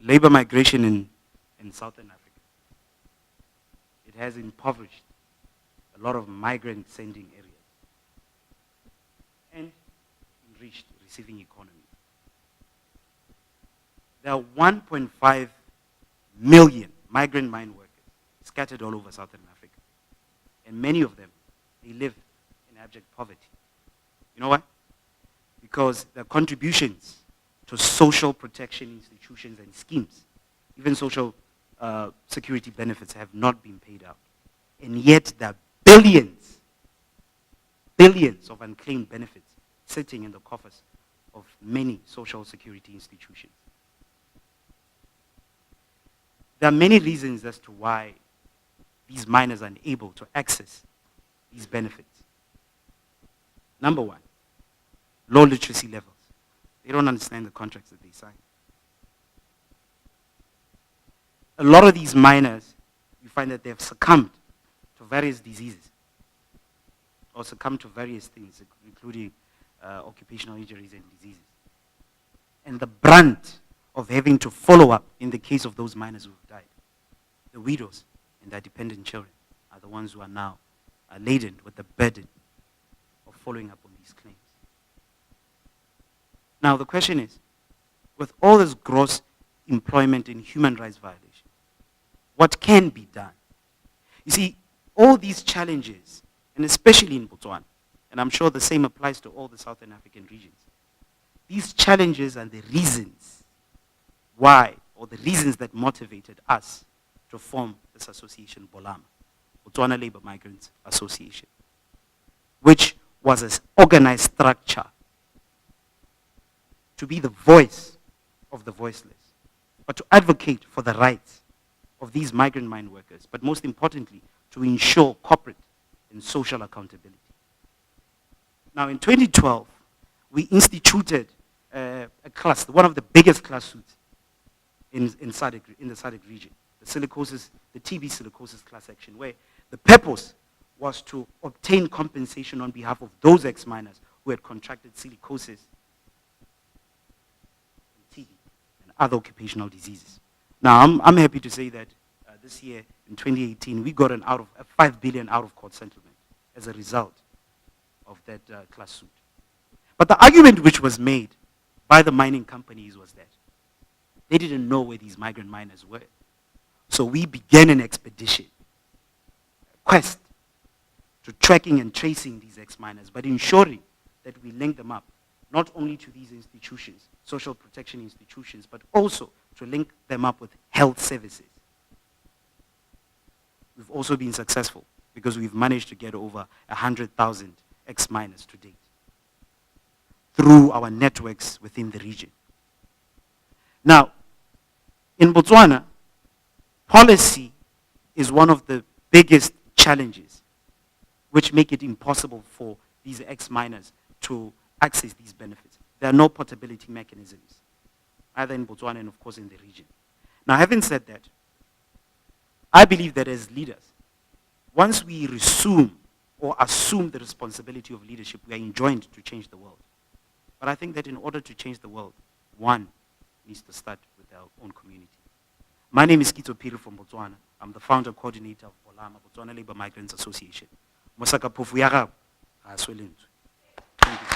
labor migration in Southern Africa. It has impoverished a lot of migrant sending areas and enriched receiving economies. There are 1.5 million migrant mine workers scattered all over Southern Africa. And many of them, they live in abject poverty. You know why? Because their contributions to social protection institutions and schemes, even social security benefits, have not been paid out. And yet there are billions of unclaimed benefits sitting in the coffers of many social security institutions. There are many reasons as to why these miners are unable to access these benefits. Number one, low literacy levels. They don't understand the contracts that they sign. A lot of these miners, you find that they have succumbed to various diseases or succumbed to various things, including occupational injuries and diseases. And the brunt of having to follow up in the case of those miners who have died, the widows and their dependent children are the ones who are now laden with the burden of following up on these claims. Now the question is, with all this gross employment and human rights violation, what can be done? You see, all these challenges, and especially in Botswana, and I'm sure the same applies to all the Southern African regions, these challenges are the reasons why, or the reasons that motivated us to form this association, BOLAMA, Botswana Labour Migrants Association, which was an organized structure to be the voice of the voiceless, but to advocate for the rights of these migrant mine workers, but most importantly, to ensure corporate and social accountability. Now in 2012, we instituted a class, one of the biggest class suits in the SADC region, the TB silicosis class action, where the purpose was to obtain compensation on behalf of those ex-miners who had contracted silicosis, TB, and other occupational diseases. Now, I'm happy to say that this year, in 2018, we got a 5 billion out-of-court settlement as a result of that class suit. But the argument which was made by the mining companies was that they didn't know where these migrant miners were. So we began an expedition, a quest to tracking and tracing these ex-miners, but ensuring that we link them up, not only to these institutions, social protection institutions, but also to link them up with health services. We've also been successful because we've managed to get over 100,000 ex-miners to date through our networks within the region. Now, in Botswana, policy is one of the biggest challenges which make it impossible for these ex-miners to access these benefits. There are no portability mechanisms, either in Botswana and of course in the region. Now, having said that, I believe that as leaders, once we resume or assume the responsibility of leadership, we are enjoined to change the world. But I think that in order to change the world, one needs to start with our own community. My name is Kitso Phiri from Botswana. I'm the founder coordinator of BOLAMA, Botswana Labour Migrants Association. Mosaka Pofu ya gago, ha a swele ntwe. Thank you.